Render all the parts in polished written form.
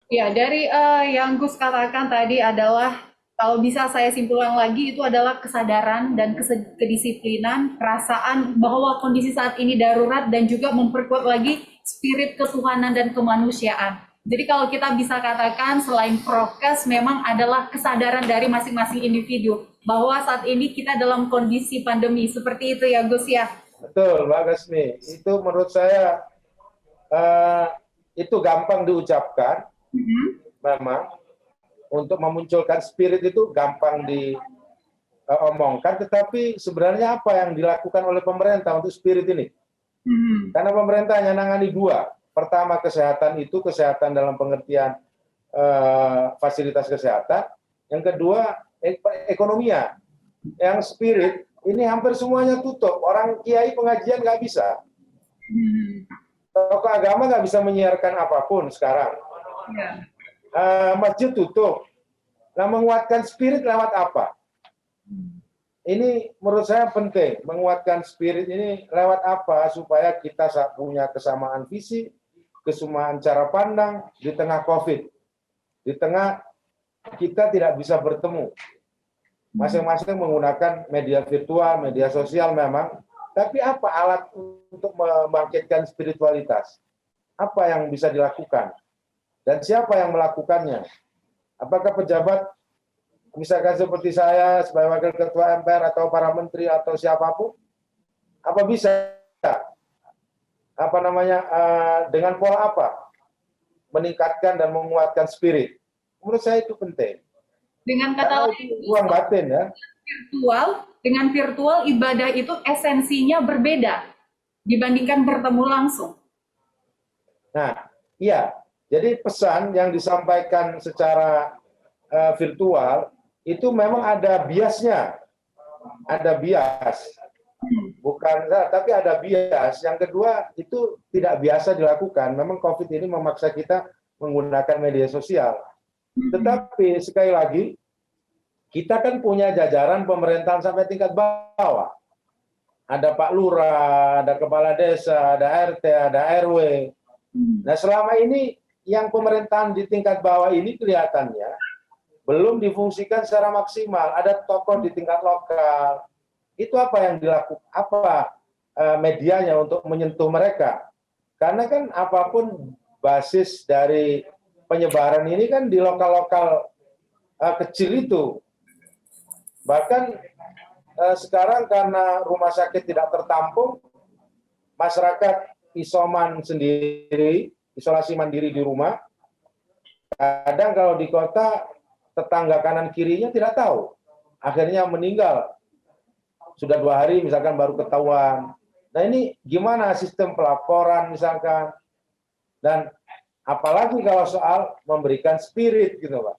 Ya, dari yang Gus katakan tadi adalah kalau bisa saya simpulkan lagi itu adalah kesadaran dan kedisiplinan, perasaan bahwa kondisi saat ini darurat dan juga memperkuat lagi spirit ketuhanan dan kemanusiaan. Jadi kalau kita bisa katakan selain prokes memang adalah kesadaran dari masing-masing individu bahwa saat ini kita dalam kondisi pandemi seperti itu ya Gus ya. Betul, Mbak Gasmi. Itu menurut saya eh, itu gampang diucapkan, memang untuk memunculkan spirit itu gampang diomongkan, tetapi sebenarnya apa yang dilakukan oleh pemerintah untuk spirit ini? Karena pemerintah hanya nangani dua. Pertama, kesehatan itu kesehatan dalam pengertian fasilitas kesehatan. Yang kedua, ekonominya. Yang spirit ini hampir semuanya tutup. Orang kiai pengajian nggak bisa. Tokoh agama nggak bisa menyiarkan apapun sekarang. Ya. Masjid tutup. Nah, menguatkan spirit lewat apa? Ini menurut saya penting, menguatkan spirit ini lewat apa supaya kita punya kesamaan visi, kesamaan cara pandang di tengah COVID, di tengah kita tidak bisa bertemu. Masing-masing menggunakan media virtual, media sosial memang, tapi apa alat untuk membangkitkan spiritualitas? Apa yang bisa dilakukan? Dan siapa yang melakukannya? Apakah pejabat misalkan seperti saya sebagai wakil ketua MPR atau para menteri atau siapapun, apa bisa apa namanya dengan pola apa meningkatkan dan menguatkan spirit? Menurut saya itu penting Dengan kata karena itu lain Gus, ruang batin ya. virtual dengan virtual ibadah itu esensinya berbeda dibandingkan bertemu langsung. Nah, iya. Jadi pesan yang disampaikan secara virtual itu memang ada biasnya, ada bias. Bukan, tapi ada bias. Yang kedua, itu tidak biasa dilakukan. Memang COVID ini memaksa kita menggunakan media sosial. Tetapi sekali lagi, kita kan punya jajaran pemerintahan sampai tingkat bawah. Ada Pak Lurah, ada Kepala Desa, ada RT, ada RW. Nah, selama ini yang pemerintahan di tingkat bawah ini kelihatannya belum difungsikan secara maksimal. Ada tokoh di tingkat lokal. Itu apa yang dilakukan? Apa medianya untuk menyentuh mereka? Karena kan apapun basis dari penyebaran ini kan di lokal-lokal kecil itu. Bahkan sekarang karena rumah sakit tidak tertampung, masyarakat isoman sendiri, isolasi mandiri di rumah. Kadang kalau di kota tetangga kanan kirinya tidak tahu, akhirnya meninggal. Sudah 2 hari misalkan baru ketahuan. Nah ini gimana sistem pelaporan misalkan, dan apalagi kalau soal memberikan spirit gitu Pak.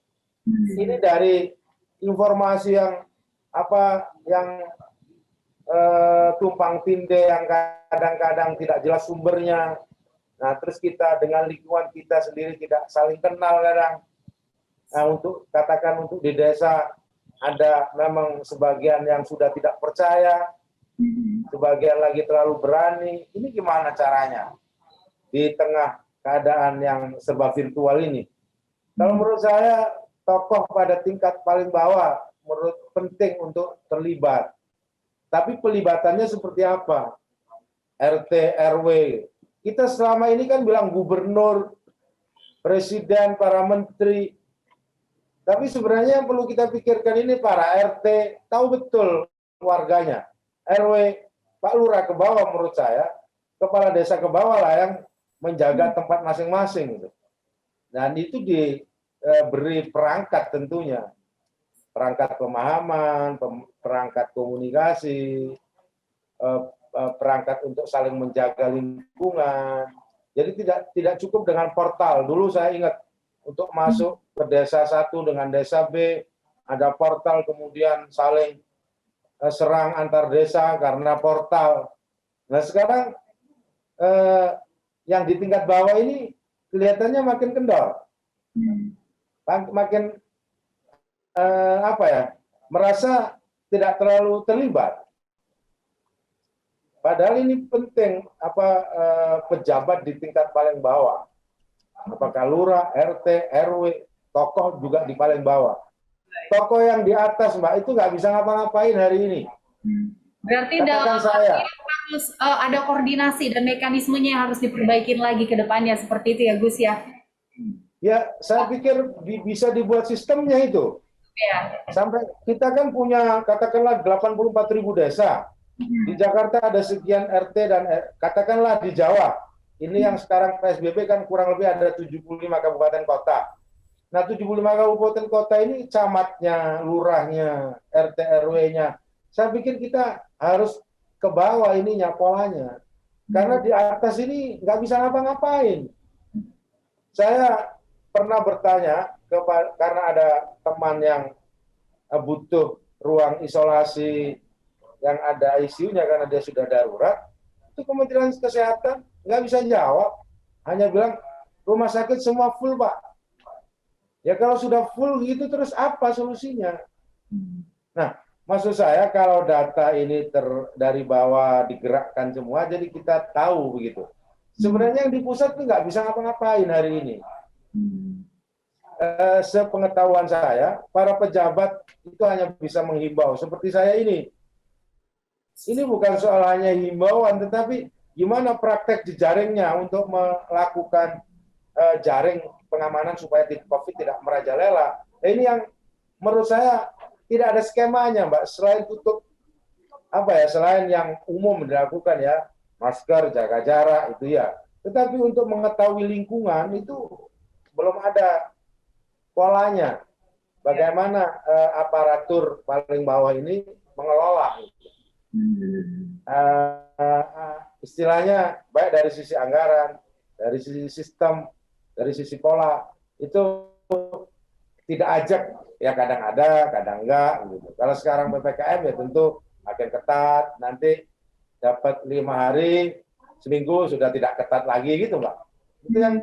Ini dari informasi yang apa yang tumpang tindih yang kadang-kadang tidak jelas sumbernya. Nah, terus kita dengan lingkungan kita sendiri tidak saling kenal kadang. Nah, untuk katakan untuk di desa ada memang sebagian yang sudah tidak percaya, sebagian lagi terlalu berani. Ini gimana caranya di tengah keadaan yang serba virtual ini? Kalau menurut saya tokoh pada tingkat paling bawah menurut penting untuk terlibat. Tapi pelibatannya seperti apa? RT, RW. Kita selama ini kan bilang gubernur, presiden, para menteri. Tapi sebenarnya yang perlu kita pikirkan ini para RT tahu betul warganya. RW, Pak Lurah ke bawah menurut saya, kepala desa ke bawah lah yang menjaga tempat masing-masing. Dan itu diberi perangkat tentunya. Perangkat pemahaman, perangkat komunikasi, perangkat untuk saling menjaga lingkungan. Jadi tidak cukup dengan portal. Dulu saya ingat untuk masuk ke desa satu dengan desa B ada portal, kemudian saling serang antar desa karena portal. Nah sekarang eh, yang di tingkat bawah ini kelihatannya makin kendor, makin apa ya, merasa tidak terlalu terlibat. Padahal ini penting apa pejabat di tingkat paling bawah Apakah lurah, RT, RW, tokoh juga di paling bawah. Tokoh yang di atas, Mbak, itu nggak bisa ngapa-ngapain hari ini. Berarti Katakan dalam hal saya, ini harus ada koordinasi dan mekanismenya yang harus diperbaikin lagi ke depannya seperti itu ya Gus ya. ya saya pikir bisa dibuat sistemnya itu. Ya. Sampai kita kan punya katakanlah 84.000 desa. Di Jakarta ada sekian RT dan katakanlah di Jawa. Ini yang sekarang PSBB kan kurang lebih ada 75 kabupaten kota. Nah, 75 kabupaten kota ini camatnya, lurahnya, RT RW-nya. Saya pikir kita harus ke bawah ininya polanya. Karena di atas ini nggak bisa ngapa-ngapain. Saya pernah bertanya karena ada teman yang butuh ruang isolasi yang ada ICU-nya karena dia sudah darurat, itu Kementerian Kesehatan nggak bisa jawab, hanya bilang rumah sakit semua full, Pak. Ya kalau sudah full gitu terus apa solusinya? Nah, maksud saya kalau data ini dari bawah digerakkan semua, jadi kita tahu begitu. Sebenarnya yang di pusat itu nggak bisa ngapa-ngapain hari ini. Sepengetahuan saya, para pejabat itu hanya bisa menghimbau. Seperti saya ini. Ini bukan soal hanya himbauan, tetapi gimana praktek jejaringnya untuk melakukan jaring pengamanan supaya COVID tidak merajalela. Ini yang menurut saya tidak ada skemanya, Mbak. Selain tutup selain yang umum dilakukan ya, masker, jaga jarak itu ya. Tetapi untuk mengetahui lingkungan itu belum ada polanya. Bagaimana aparatur paling bawah ini mengelola. Istilahnya baik dari sisi anggaran, dari sisi sistem, dari sisi pola itu tidak ajak, ya kadang ada, kadang enggak gitu. Kalau sekarang PPKM ya tentu makin ketat, nanti dapat 5 hari, seminggu sudah tidak ketat lagi gitu, Mbak. Itu yang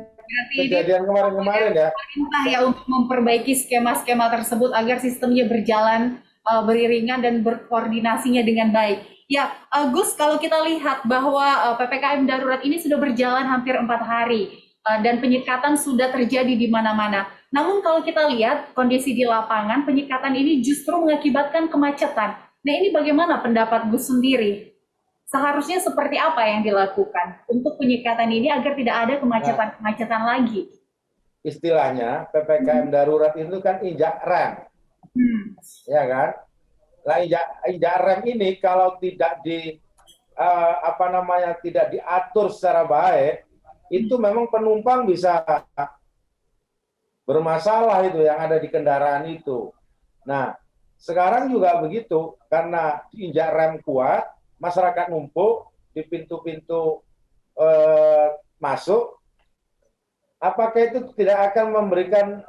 kejadian kemarin-kemarin ya. Pemerintah ya untuk memperbaiki skema-skema tersebut agar sistemnya berjalan beriringan dan berkoordinasinya dengan baik. Ya, Gus, kalau kita lihat bahwa PPKM darurat ini sudah berjalan hampir 4 hari dan penyekatan sudah terjadi di mana-mana. Namun kalau kita lihat kondisi di lapangan, penyekatan ini justru mengakibatkan kemacetan. Nah, ini bagaimana pendapat Gus sendiri? Seharusnya seperti apa yang dilakukan untuk penyekatan ini agar tidak ada kemacetan-kemacetan lagi? Istilahnya PPKM darurat itu kan injak rem. Ya kan? Nah, injak rem ini kalau tidak tidak diatur secara baik, itu memang penumpang bisa bermasalah itu yang ada di kendaraan itu. Nah, sekarang juga begitu karena injak rem kuat, masyarakat numpuk di pintu-pintu masuk. Apakah itu tidak akan memberikan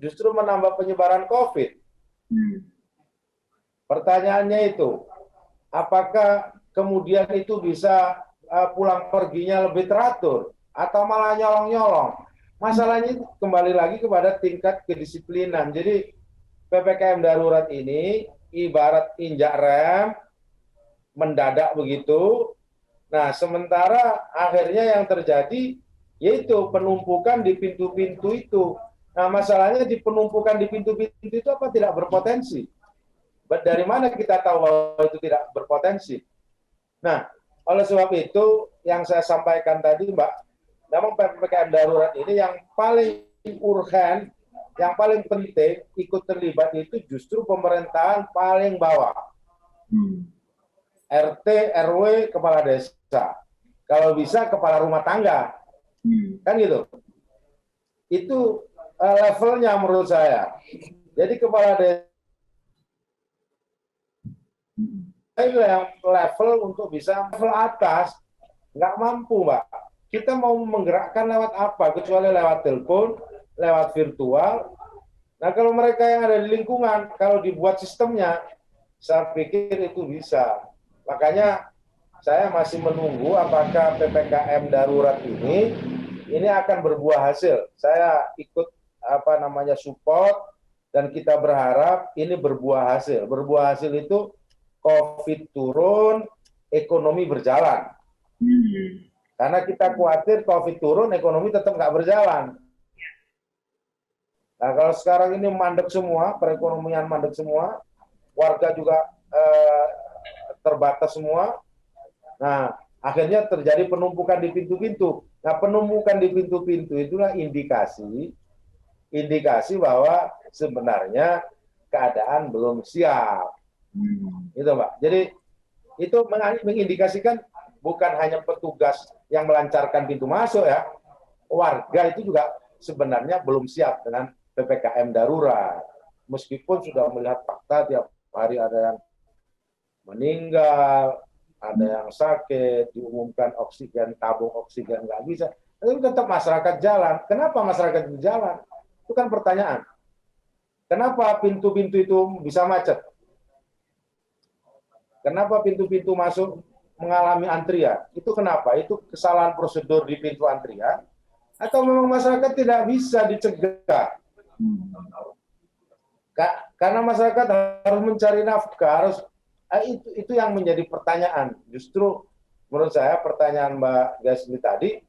justru menambah penyebaran COVID? Pertanyaannya itu, apakah kemudian itu bisa pulang perginya lebih teratur atau malah nyolong-nyolong? Masalahnya kembali lagi kepada tingkat kedisiplinan. Jadi PPKM darurat ini ibarat injak rem, mendadak begitu. Nah, sementara akhirnya yang terjadi yaitu penumpukan di pintu-pintu itu. Nah, masalahnya di penumpukan di pintu-pintu itu apa tidak berpotensi? Dari mana kita tahu bahwa itu tidak berpotensi? Nah, oleh sebab itu yang saya sampaikan tadi, Mbak, memang PPKM darurat ini yang paling urgen, yang paling penting ikut terlibat itu justru pemerintahan paling bawah. RT, RW, kepala desa. Kalau bisa kepala rumah tangga. Kan gitu. Itu levelnya menurut saya. Jadi kepala desa itu yang level untuk bisa level atas nggak mampu, Mbak. Kita mau menggerakkan lewat apa kecuali lewat telepon, lewat virtual. Nah, kalau mereka yang ada di lingkungan, kalau dibuat sistemnya, saya pikir itu bisa. Makanya saya masih menunggu apakah PPKM darurat ini akan berbuah hasil. Saya ikut support dan kita berharap ini berbuah hasil. Berbuah hasil itu COVID turun, ekonomi berjalan. Karena kita khawatir COVID turun, ekonomi tetap nggak berjalan. Nah, kalau sekarang ini mandek semua, perekonomian mandek semua, warga juga terbatas semua. Nah, akhirnya terjadi penumpukan di pintu-pintu. Nah, penumpukan di pintu-pintu itulah indikasi bahwa sebenarnya keadaan belum siap. Itu, Mbak. Jadi itu mengindikasikan bukan hanya petugas yang melancarkan pintu masuk ya, warga itu juga sebenarnya belum siap dengan PPKM darurat. Meskipun sudah melihat fakta tiap hari ada yang meninggal, ada yang sakit, diumumkan oksigen, tabung oksigen nggak bisa, tapi tetap masyarakat jalan. Kenapa masyarakat itu jalan? Itu kan pertanyaan. Kenapa pintu-pintu itu bisa macet? Kenapa pintu-pintu masuk mengalami antrian? Itu kenapa? Itu kesalahan prosedur di pintu antrian? Atau memang masyarakat tidak bisa dicegah? Karena masyarakat harus mencari nafkah, itu yang menjadi pertanyaan. Justru menurut saya pertanyaan Mbak Gasmi tadi,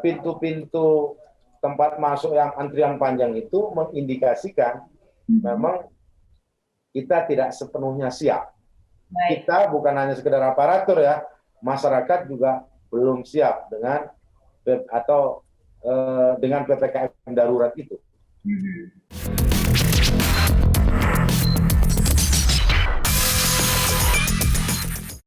pintu-pintu tempat masuk yang antrian panjang itu mengindikasikan memang kita tidak sepenuhnya siap. Kita bukan hanya sekedar aparatur ya, masyarakat juga belum siap dengan dengan PPKM darurat itu.